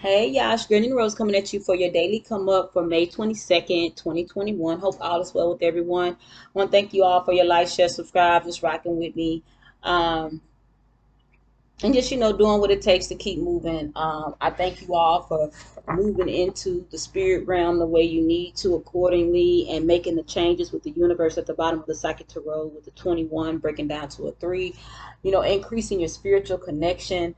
Hey y'all, it's NeenaRose coming at you for your daily come up for May 22nd, 2021. Hope all is well with everyone. I want to thank you all for your like, share, subscribe, just rocking with me. Um, and just, doing what it takes to keep moving. I thank you all for moving into the spirit realm the way you need to accordingly and making the changes with the universe at the bottom of the Psychic Tarot with the 21 breaking down to a 3, increasing your spiritual connection.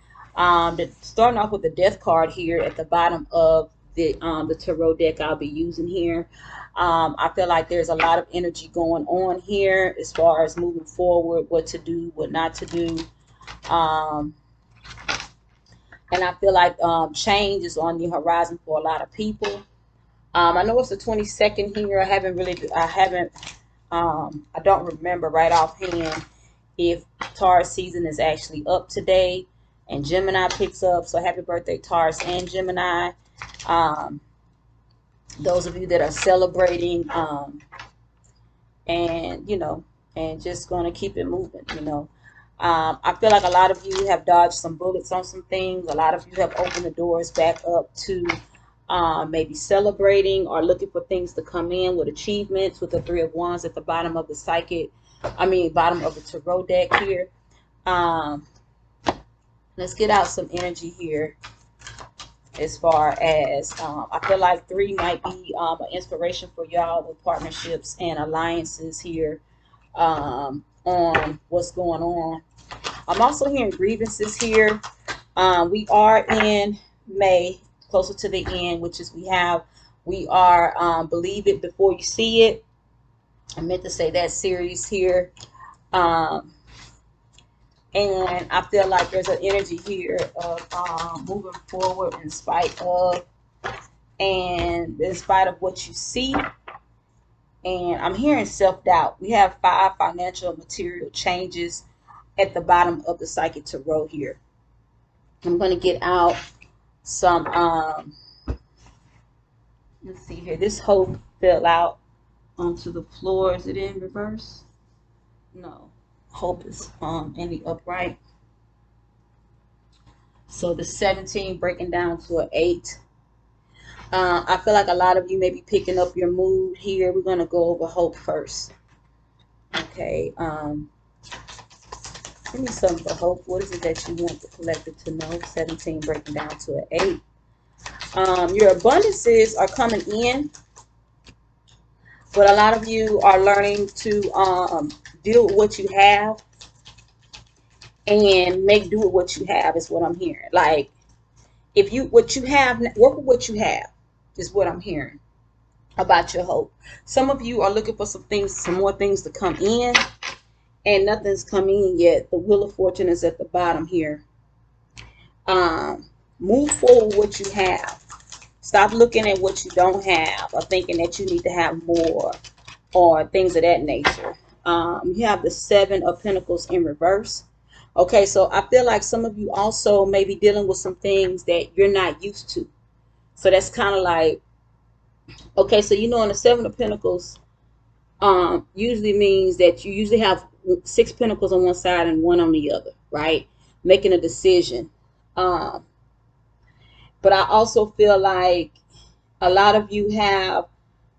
Starting off with the death card here at the bottom of the tarot deck I'll be using here. I feel like there's a lot of energy going on here as far as moving forward, what to do, what not to do. And I feel like change is on the horizon for a lot of people. I know it's the 22nd here. I don't remember right offhand if Taurus season is actually up today and Gemini picks up. So happy birthday, Taurus and Gemini. Those of you that are celebrating, and and just going to keep it moving. I feel like a lot of you have dodged some bullets on some things. A lot of you have opened the doors back up to maybe celebrating or looking for things to come in with achievements with the Three of Wands at the bottom of the bottom of the tarot deck here. Let's get out some energy here as far as I feel like 3 might be an inspiration for y'all with partnerships and alliances here on what's going on. I'm also hearing grievances here. We are in May, closer to the end, which is we are believe it before you see it. I meant to say that series here. And I feel like there's an energy here of moving forward in spite of what you see. And I'm hearing self-doubt. We have 5 financial material changes at the bottom of the Psychic Tarot here. I'm going to get out some, let's see here. This hope fell out onto the floor. Is it in reverse? No. Hope is in the upright. So the 17 breaking down to an 8. I feel like a lot of you may be picking up your mood here. We're going to go over hope first. Okay. Give me some for hope. What is it that you want the collective to know? 17 breaking down to an 8. Your abundances are coming in, but a lot of you are learning to deal with what you have and make do with what you have is what I'm hearing. Like, if you what you have, work with what you have is what I'm hearing about your hope. Some of you are looking for some more things to come in, and nothing's coming in yet. The Wheel of Fortune is at the bottom here. Move forward with what you have. Stop looking at what you don't have or thinking that you need to have more or things of that nature. You have the 7 of Pentacles in reverse. Okay, so I feel like some of you also may be dealing with some things that you're not used to. So that's kind of like, okay, so in the 7 of Pentacles usually means that you usually have 6 pentacles on one side and 1 on the other, right? Making a decision. But I also feel like a lot of you have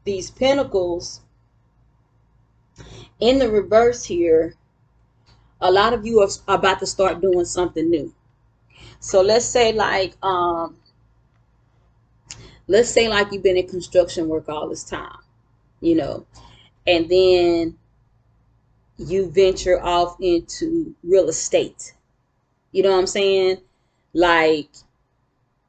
these pentacles in the reverse here. A lot of you are about to start doing something new. So let's say like you've been in construction work all this time, and then you venture off into real estate. You know what I'm saying? Like,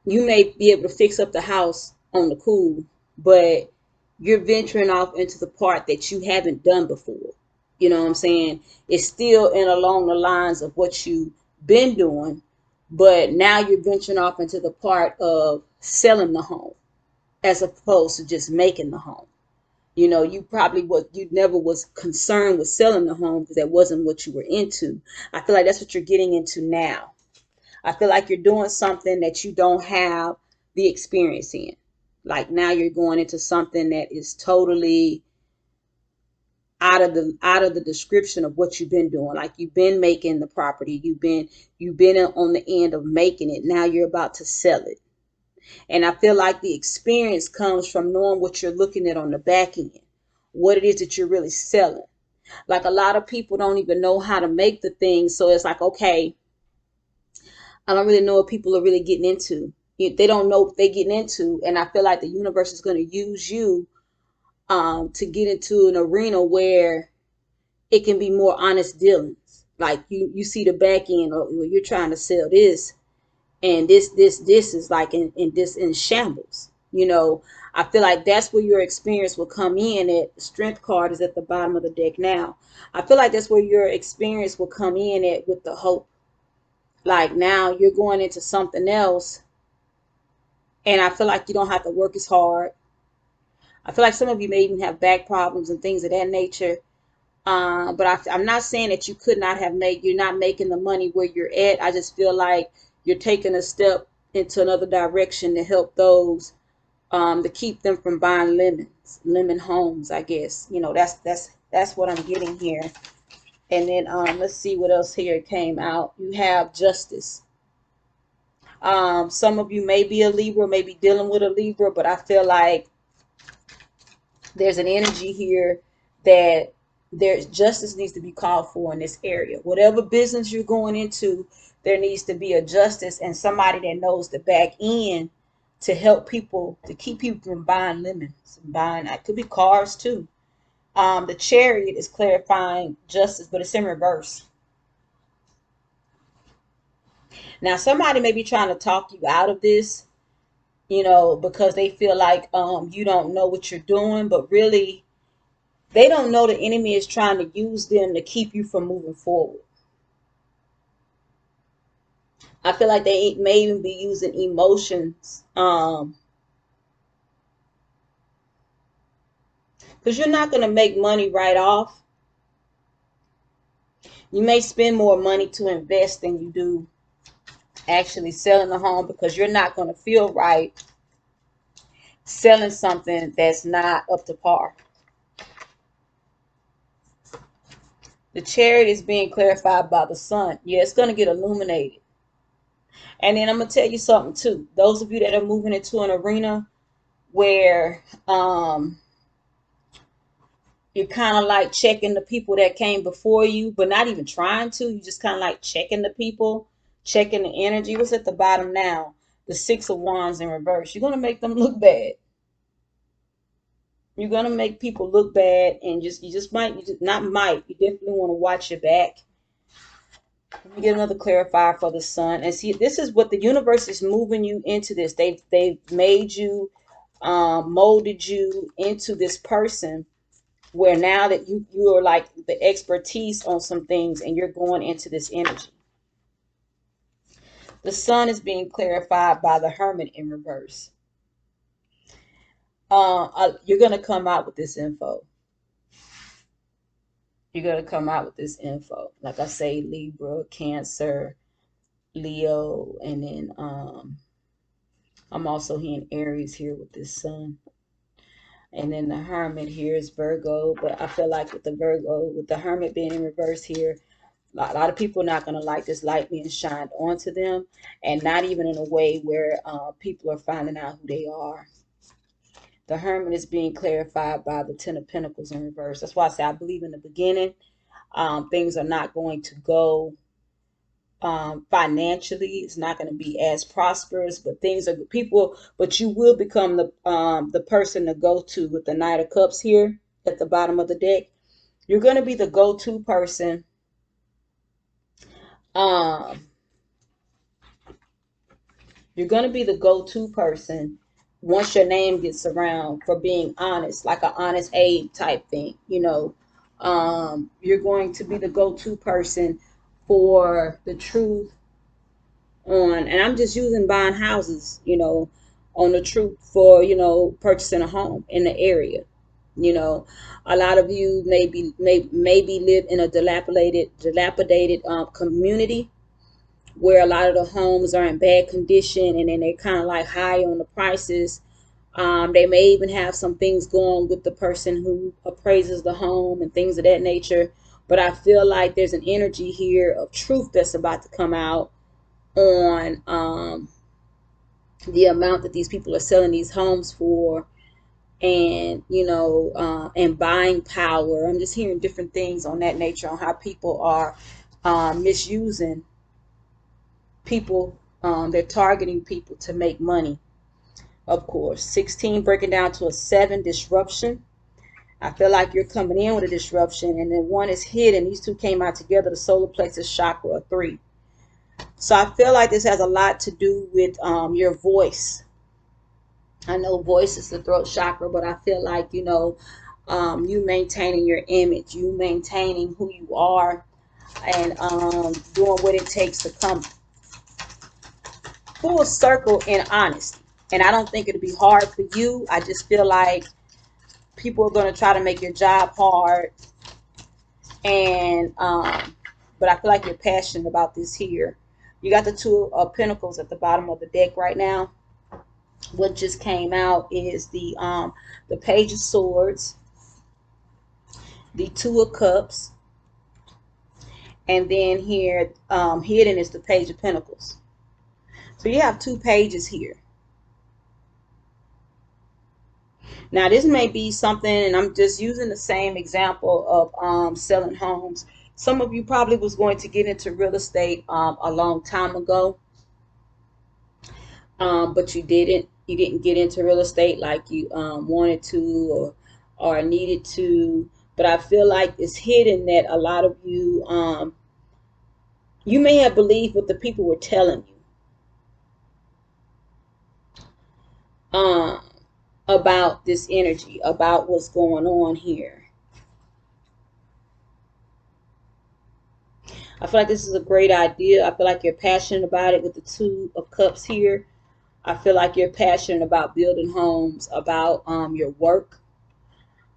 you may be able to fix up the house on the cool, but you're venturing off into the part that you haven't done before. You know what I'm saying? It's still in along the lines of what you've been doing, but now you're venturing off into the part of selling the home as opposed to just making the home. You never was concerned with selling the home because that wasn't what you were into. I feel like that's what you're getting into now. I feel like you're doing something that you don't have the experience in. Like, now you're going into something that is totally out of the description of what you've been doing. Like, you've been making the property, you've been on the end of making it. Now you're about to sell it. And I feel like the experience comes from knowing what you're looking at on the back end, what it is that you're really selling. Like a lot of people don't even know how to make the things. So it's like, okay, I don't really know what people are really getting into. They don't know what they're getting into. And I feel like the universe is going to use you to get into an arena where it can be more honest dealings. Like you see the back end, or you're trying to sell this, and this is like in shambles. I feel like that's where your experience will come in. At the strength card is at the bottom of the deck now. I feel like that's where your experience will come in at with the hope. Like now you're going into something else, and I feel like you don't have to work as hard. I feel like some of you may even have back problems and things of that nature. But I'm not saying that you could not have made, you're not making the money where you're at. I just feel like you're taking a step into another direction to help those, to keep them from buying lemon homes, I guess. That's what I'm getting here. And then let's see what else here came out. You have justice. Some of you may be a Libra, may be dealing with a Libra, but I feel like there's an energy here that there's justice needs to be called for in this area. Whatever business you're going into, there needs to be a justice and somebody that knows the back end to help people, to keep people from buying lemons, buying, that could be cars too. The Chariot is clarifying justice, but it's in reverse. Now, somebody may be trying to talk you out of this, because they feel like you don't know what you're doing, but really they don't know the enemy is trying to use them to keep you from moving forward. I feel like they may even be using emotions, because you're not going to make money right off. You may spend more money to invest than you do actually selling the home, because you're not going to feel right selling something that's not up to par. The Chariot is being clarified by the sun. Yeah, it's going to get illuminated. And then I'm going to tell you something too. Those of you that are moving into an arena where you're kind of like checking the people that came before you, but not even trying to. You just kind of like checking the people, checking the energy. What's at the bottom now? The Six of Wands in reverse. You're going to make them look bad. You're going to make people look bad, and you definitely want to watch your back. Let me get another clarifier for the sun. And see, this is what the universe is moving you into this. They've made you, molded you into this person where now that you are like the expertise on some things and you're going into this energy. The sun is being clarified by the Hermit in reverse. You're going to come out with this info. You're going to come out with this info. Like I say, Libra, Cancer, Leo, and then I'm also hearing Aries here with this sun. And then the Hermit here is Virgo. But I feel like with the Virgo, with the Hermit being in reverse here, a lot of people are not going to like this light being shined onto them, and not even in a way where people are finding out who they are. The Hermit is being clarified by the Ten of Pentacles in reverse. That's why I say I believe in the beginning, things are not going to go financially. It's not going to be as prosperous, but things are people. But you will become the person to go to with the Knight of Cups here at the bottom of the deck. You're going to be the go-to person. You're going to be the go-to person once your name gets around for being honest, like an honest Abe type thing. You're going to be the go-to person for the truth on, and I'm just using buying houses, on the truth for, purchasing a home in the area. A lot of you maybe live in a dilapidated community where a lot of the homes are in bad condition, and then they're kind of like high on the prices. They may even have some things going with the person who appraises the home and things of that nature. But I feel like there's an energy here of truth that's about to come out on the amount that these people are selling these homes for, and and buying power. I'm just hearing different things on that nature, on how people are misusing people. They're targeting people to make money, of course. 16 breaking down to a 7, disruption. I feel like you're coming in with a disruption, and then 1 is hidden. These two came out together, the solar plexus chakra, a 3. So I feel like this has a lot to do with your voice. I know voice is the throat chakra, but I feel like, you maintaining your image, you maintaining who you are, and doing what it takes to come full circle in honesty. And I don't think it'll be hard for you. I just feel like people are going to try to make your job hard. And but I feel like you're passionate about this here. You got the 2 of Pentacles at the bottom of the deck right now. What just came out is the Page of Swords, the 2 of Cups, and then here hidden is the Page of Pentacles. So you have 2 pages here. Now this may be something, and I'm just using the same example of selling homes. Some of you probably was going to get into real estate a long time ago, but you didn't. You didn't get into real estate like you wanted to or needed to. But I feel like it's hidden that a lot of you, you may have believed what the people were telling you about this energy, about what's going on here. I feel like this is a great idea. I feel like you're passionate about it with the 2 of Cups here. I feel like you're passionate about building homes, about your work.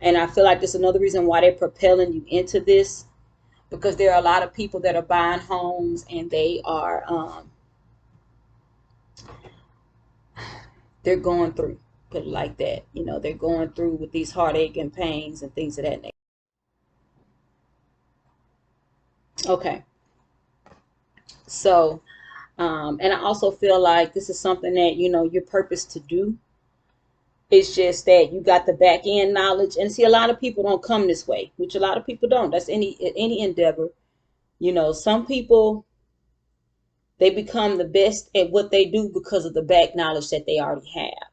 And I feel like this is another reason why they're propelling you into this, because there are a lot of people that are buying homes, and they are they're going through, put it like that. They're going through with these heartache and pains and things of that nature. Okay. So, and I also feel like this is something that, you're purposed to do. It's just that you got the back end knowledge. And see, a lot of people don't come this way, which a lot of people don't. That's any endeavor. Some people, they become the best at what they do because of the back knowledge that they already have.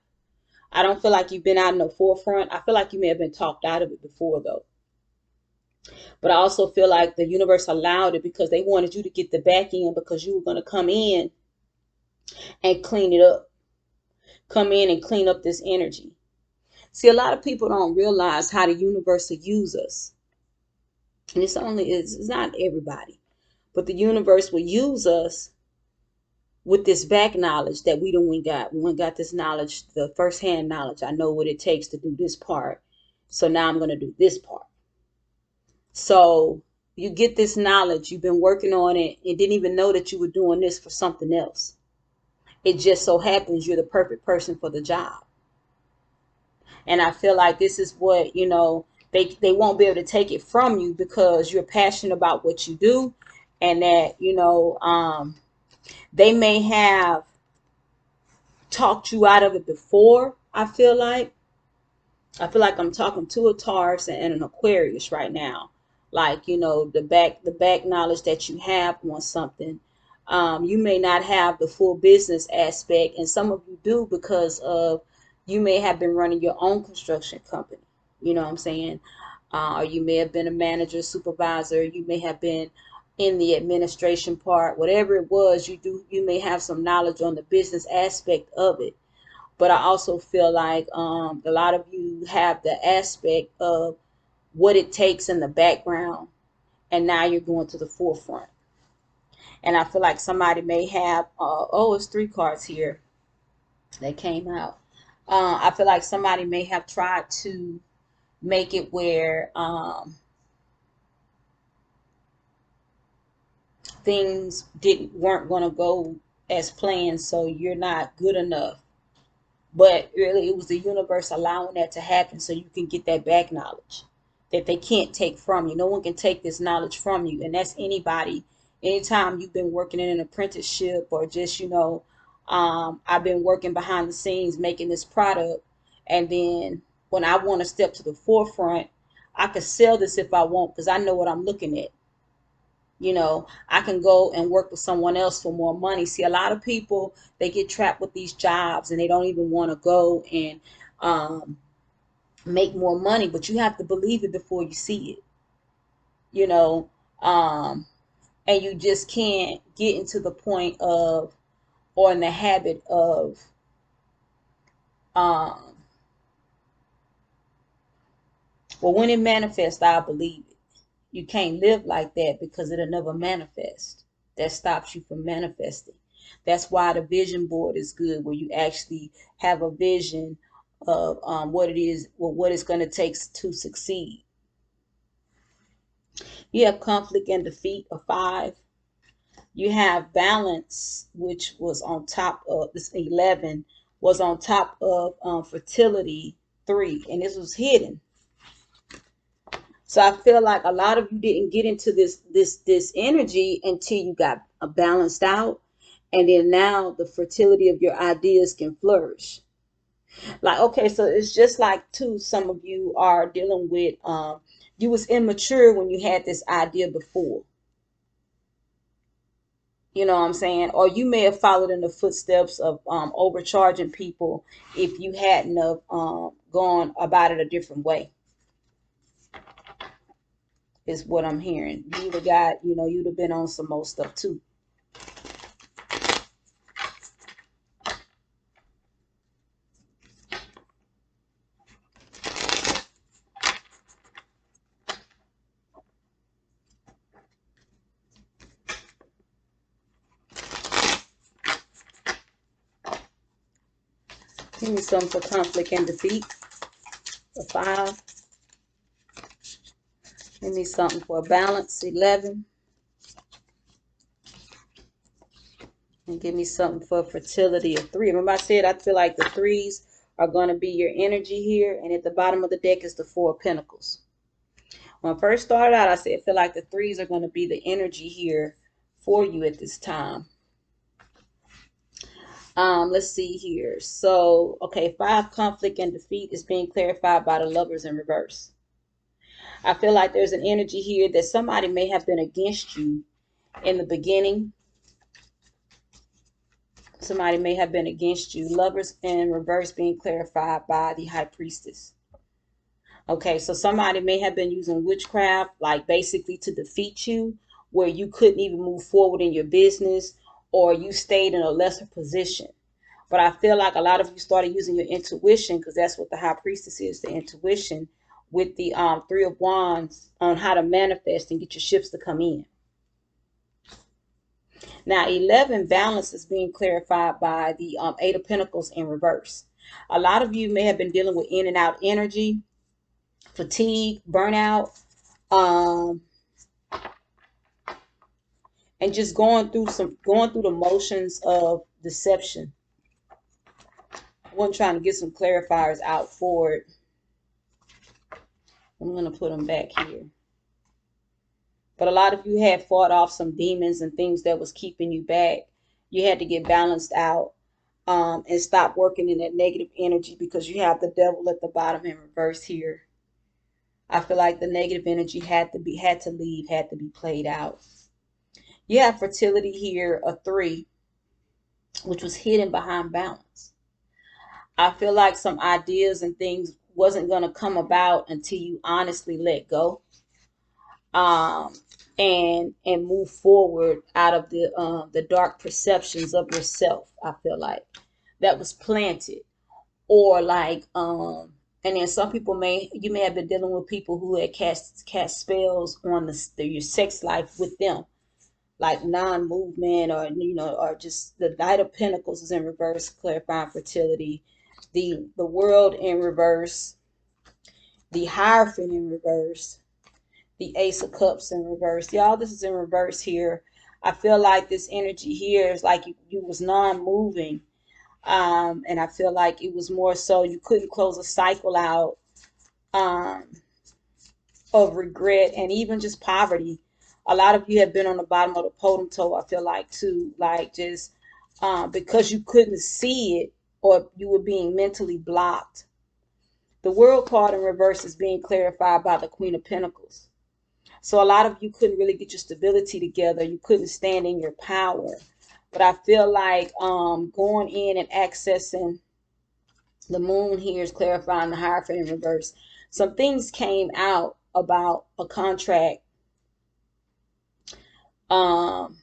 I don't feel like you've been out in the forefront. I feel like you may have been talked out of it before, though. But I also feel like the universe allowed it because they wanted you to get the back end, because you were going to come in and clean it up. Come in and clean up this energy. See, a lot of people don't realize how the universe will use us. And it's not everybody, but the universe will use us with this back knowledge that we don't got. We got this knowledge, the first-hand knowledge. I know what it takes to do this part. So now I'm going to do this part. So you get this knowledge. You've been working on it and didn't even know that you were doing this for something else. It just so happens you're the perfect person for the job. And I feel like this is what, they won't be able to take it from you, because you're passionate about what you do, and that, they may have talked you out of it before. I feel like I'm talking to a Taurus and an Aquarius right now. Like, the back knowledge that you have on something. You may not have the full business aspect, and some of you do, because of you may have been running your own construction company. You know what I'm saying? Or you may have been a manager, supervisor. You may have been in the administration part. Whatever it was, you may have some knowledge on the business aspect of it. But I also feel like a lot of you have the aspect of what it takes in the background, and now you're going to the forefront. And I feel like somebody may have, it's 3 cards here that came out. I feel like somebody may have tried to make it where things weren't going to go as planned, so you're not good enough. But really, it was the universe allowing that to happen so you can get that back knowledge that they can't take from you. No one can take this knowledge from you, and that's anybody. Anytime you've been working in an apprenticeship, or just I've been working behind the scenes making this product, and then when I want to step to the forefront, I could sell this if I want because I know what I'm looking at. I can go and work with someone else for more money. See, a lot of people, they get trapped with these jobs and they don't even want to go and um, make more money, but you have to believe it before you see it, you know, um, and you just can't get into the point of or in the habit of um, well, when it manifests, I believe it. You can't live like that because it'll never manifest. That stops you from manifesting. That's why the vision board is good, where you actually have a vision of what it is, well, what it's going to take to succeed. You have conflict and defeat, a 5. You have balance, which was on top of this 11, was on top of fertility, 3, and this was hidden. So I feel like a lot of you didn't get into this energy until you got balanced out, and then now the fertility of your ideas can flourish. Like, okay, so it's just like too, some of you are dealing with you was immature when you had this idea before. You know what I'm saying? Or you may have followed in the footsteps of overcharging people if you hadn't have gone about it a different way, is what I'm hearing. You'd have got, you'd have been on some more stuff too. Give me something for conflict and defeat, a 5. Give me something for balance, 11. And give me something for fertility, a 3. Remember I said I feel like the 3s are going to be your energy here. And at the bottom of the deck is the 4 of Pentacles. When I first started out, I said I feel like the 3s are going to be the energy here for you at this time. Let's see here. So, okay, 5, conflict and defeat is being clarified by the Lovers in reverse. I feel like there's an energy here that somebody may have been against you in the beginning. Somebody may have been against you. Lovers in reverse being clarified by the High Priestess. Okay, so somebody may have been using witchcraft, like basically to defeat you, where you couldn't even move forward in your business, or you stayed in a lesser position. But I feel like a lot of you started using your intuition, because that's what the High Priestess is, the intuition, with the 3 of Wands on how to manifest and get your ships to come in. Now, 11, balance is being clarified by the 8 of Pentacles in reverse. A lot of you may have been dealing with in and out energy, fatigue, burnout, and just going through the motions of deception. I wasn't trying to get some clarifiers out for it. I'm going to put them back here. But a lot of you had fought off some demons and things that was keeping you back. You had to get balanced out and stop working in that negative energy, because you have the devil at the bottom in reverse here. I feel like the negative energy had to leave, had to be played out. You have fertility here, a 3, which was hidden behind balance. I feel like some ideas and things wasn't going to come about until you honestly let go. And move forward out of the dark perceptions of yourself. I feel like that was planted, or like and then some people you may have been dealing with people who had cast spells on your sex life with them, like non-movement, or or just the Knight of Pentacles is in reverse, clarifying fertility, the World in reverse, the Hierophant in reverse, the Ace of Cups in reverse. Y'all, this is in reverse here. I feel like this energy here is like you was non-moving. And I feel like it was more so you couldn't close a cycle out of regret and even just poverty. A lot of you have been on the bottom of the totem pole, I feel like, too. Like just because you couldn't see it or you were being mentally blocked. The World card in reverse is being clarified by the Queen of Pentacles. So a lot of you couldn't really get your stability together. You couldn't stand in your power. But I feel like going in and accessing the moon here is clarifying the Hierophant in reverse. Some things came out about a contract um,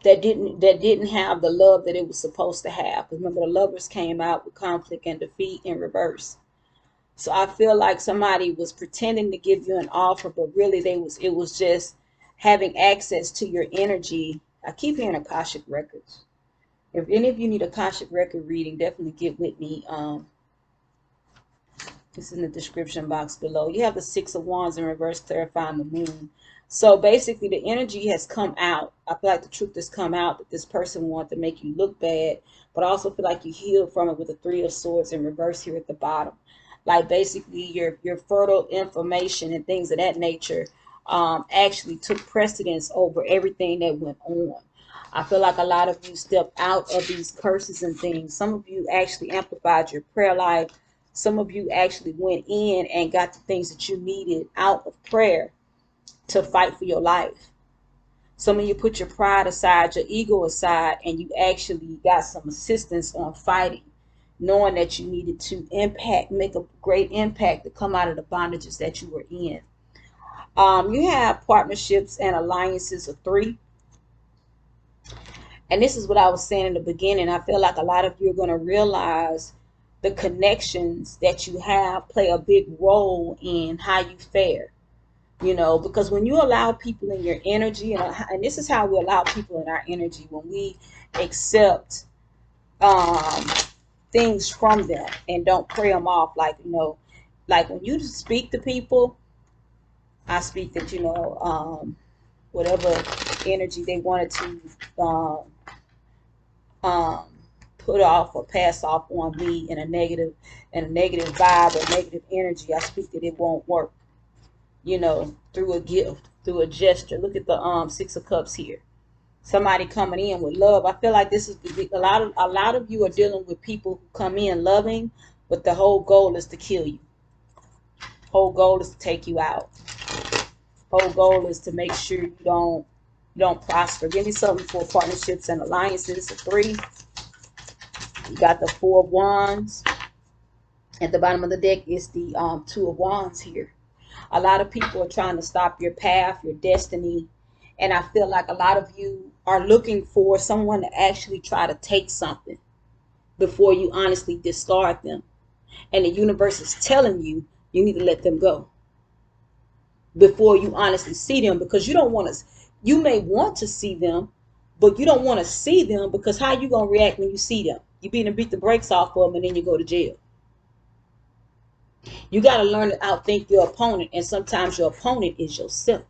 that didn't have the love that it was supposed to have. Remember, the Lovers came out with conflict and defeat in reverse. So I feel like somebody was pretending to give you an offer, but really it was just having access to your energy. I keep hearing Akashic records. If any of you need Akashic record reading, definitely get with me. It's in the description box below. You have the Six of Wands in reverse, clarifying the moon. So basically, the energy has come out. I feel like the truth has come out that this person wanted to make you look bad, but I also feel like you healed from it with the Three of Swords in reverse here at the bottom. Like basically, your fertile information and things of that nature actually took precedence over everything that went on. I feel like a lot of you stepped out of these curses and things. Some of you actually amplified your prayer life. Some of you actually went in and got the things that you needed out of prayer to fight for your life. Some of you put your pride aside, your ego aside, and you actually got some assistance on fighting, knowing that you needed to make a great impact to come out of the bondages that you were in. You have partnerships and alliances of 3. And this is what I was saying in the beginning. I feel like a lot of you are going to realize the connections that you have play a big role in how you fare. You know, because when you allow people in your energy, and this is how we allow people in our energy, when we accept things from them and don't prey them off. Like, like when you speak to people, I speak that, whatever energy they wanted to put off or pass off on me in a negative vibe or negative energy, I speak that it won't work. Through a gift, through a gesture. Look at the Six of Cups here. Somebody coming in with love. I feel like this is a lot of you are dealing with people who come in loving, but the whole goal is to kill you. Whole goal is to take you out. Whole goal is to make sure you don't prosper. Give me something for partnerships and alliances. A 3. You got the Four of Wands. At the bottom of the deck is the Two of Wands here. A lot of people are trying to stop your path, your destiny. And I feel like a lot of you are looking for someone to actually try to take something before you honestly discard them. And the universe is telling you you need to let them go before you honestly see them, because you may want to see them, but you don't want to see them, because how you going to react when you see them? You beat the brakes off of them and then you go to jail. You got to learn to outthink your opponent, and sometimes your opponent is yourself.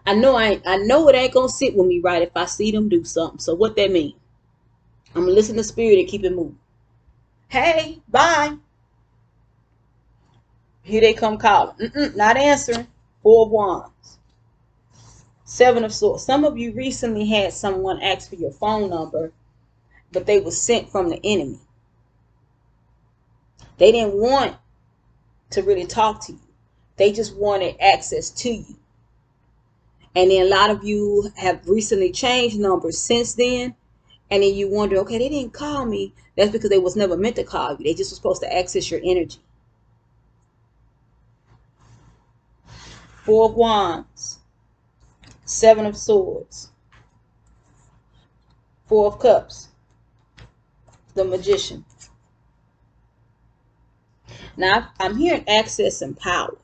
I know it ain't gonna sit with me right if I see them do something. So what that mean? I'm gonna listen to spirit and keep it moving. Hey, bye. Here they come calling. Not answering. Four of Wands. Seven of Swords. Some of you recently had someone ask for your phone number, but they were sent from the enemy. They didn't want to really talk to you. They just wanted access to you. And then a lot of you have recently changed numbers since then. And then you wonder, okay, they didn't call me. That's because they was never meant to call you. They just were supposed to access your energy. Four of Wands. Seven of Swords. Four of Cups. The Magician. Now, I'm hearing access and power.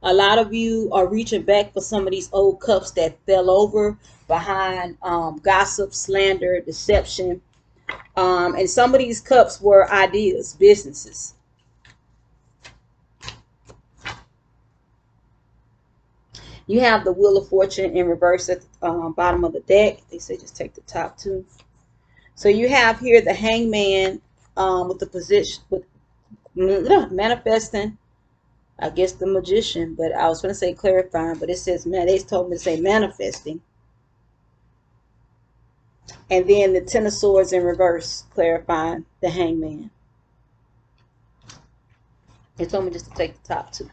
A lot of you are reaching back for some of these old cups that fell over behind gossip, slander, deception. And some of these cups were ideas, businesses. You have the Wheel of Fortune in reverse at the bottom of the deck. They say just take the top 2. So you have here the Hangman with the position, with manifesting I guess the Magician, but I was going to say clarifying, but it says, man, they told me to say manifesting. And then the Ten of Swords in reverse, clarifying the Hangman. They told me just to take the top two.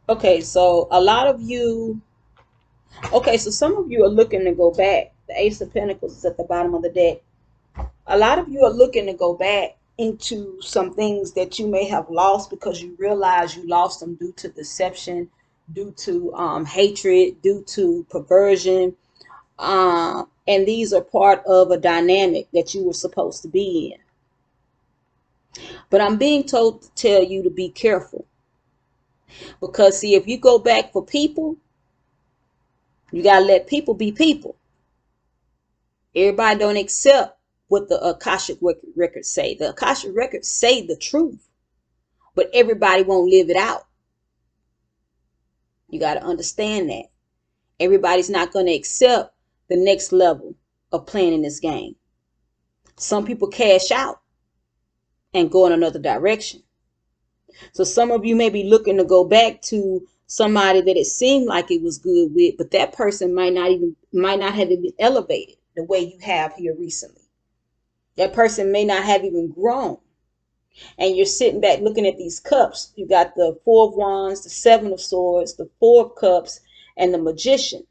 Okay, so a lot of you, okay, so some of you are looking to go back. The Ace of Pentacles is at the bottom of the deck. A lot of you are looking to go back into some things that you may have lost because you realize you lost them due to deception, due to hatred, due to perversion. And these are part of a dynamic that you were supposed to be in. But I'm being told to tell you to be careful. Because, see, if you go back for people, you got to let people be people. Everybody don't accept what the Akashic records say. The Akashic records say the truth, but everybody won't live it out. You got to understand that. Everybody's not going to accept the next level of playing in this game. Some people cash out and go in another direction. So some of you may be looking to go back to somebody that it seemed like it was good with, but that person might not have been elevated the way you have here recently. That person may not have even grown. And you're sitting back looking at these cups. You got the Four of Wands, the Seven of Swords, the Four of Cups, and the Magician.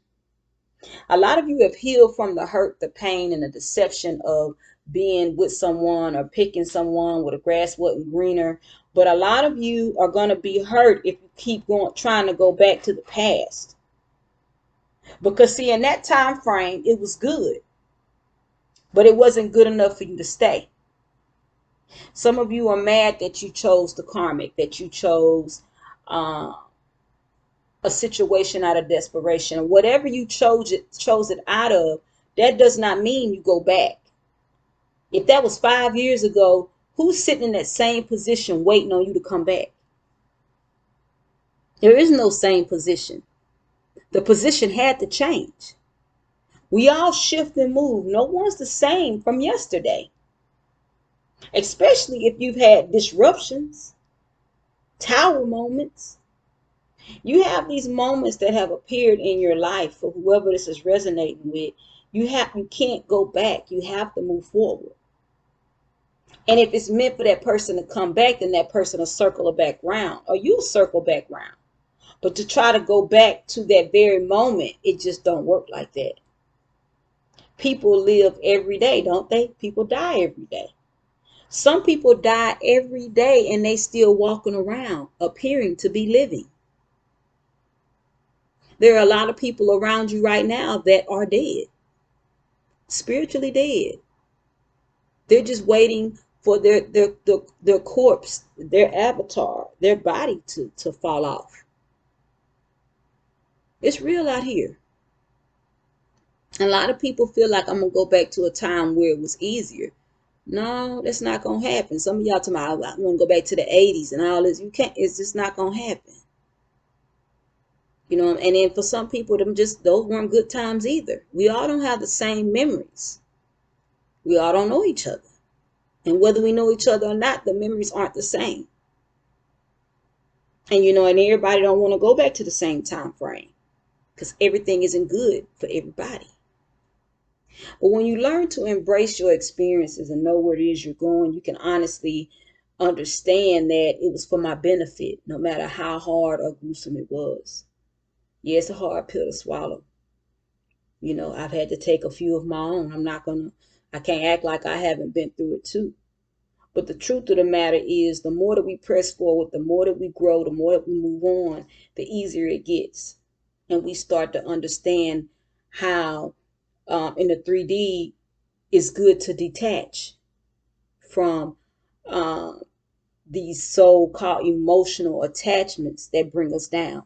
A lot of you have healed from the hurt, the pain, and the deception of being with someone or picking someone where the grass wasn't greener. But a lot of you are going to be hurt if you keep trying to go back to the past. Because, see, in that time frame, it was good. But it wasn't good enough for you to stay. Some of you are mad that you chose the karmic, that you chose a situation out of desperation. Whatever you chose it out of, that does not mean you go back. If that was 5 years ago, who's sitting in that same position waiting on you to come back? There is no same position. The position had to change. We all shift and move. No one's the same from yesterday. Especially if you've had disruptions, tower moments. You have these moments that have appeared in your life for whoever this is resonating with. You can't go back. You have to move forward. And if it's meant for that person to come back, then that person will circle back round, or you'll circle back round. But to try to go back to that very moment, it just don't work like that. People live every day, don't they? People die every day. Some people die every day and they still walking around, appearing to be living. There are a lot of people around you right now that are dead, spiritually dead. They're just waiting for their corpse, their avatar, their body to fall off. It's real out here. A lot of people feel like I'm going to go back to a time where it was easier. No, that's not going to happen. Some of y'all talking about, I want to go back to the 80s and all this. You can't. It's just not going to happen. You know, and then for some people, those weren't good times either. We all don't have the same memories. We all don't know each other. And whether we know each other or not, the memories aren't the same. And, you know, and everybody don't want to go back to the same time frame because everything isn't good for everybody. But when you learn to embrace your experiences and know where it is you're going, you can honestly understand that it was for my benefit, no matter how hard or gruesome it was. Yeah, it's a hard pill to swallow. You know, I've had to take a few of my own. I can't act like I haven't been through it too. But the truth of the matter is, the more that we press forward, the more that we grow, the more that we move on, the easier it gets. And we start to understand how in the 3D it's good to detach from these so-called emotional attachments that bring us down.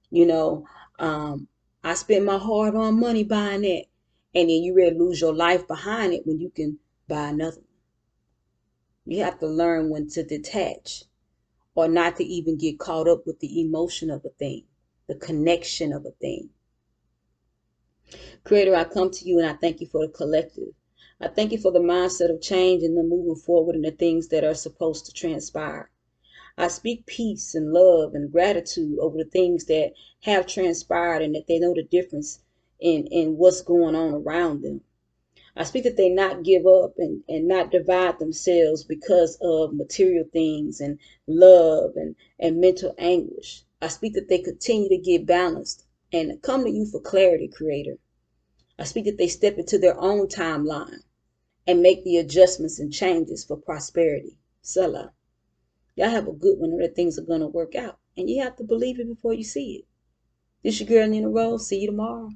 You know, I spent my hard-earned money buying that, and then you ready to lose your life behind it when you can buy another one. You have to learn when to detach, or not to even get caught up with the emotion of a thing, the connection of a thing. Creator, I come to you and I thank you for the collective. I thank you for the mindset of change and the moving forward in the things that are supposed to transpire. I speak peace and love and gratitude over the things that have transpired and that they know the difference in what's going on around them. I speak that they not give up and not divide themselves because of material things and love and mental anguish. I speak that they continue to get balanced and come to you for clarity, Creator. I speak that they step into their own timeline and make the adjustments and changes for prosperity. Selah. Y'all have a good one, or that things are going to work out. And you have to believe it before you see it. This your girl, NeenaRose. See you tomorrow.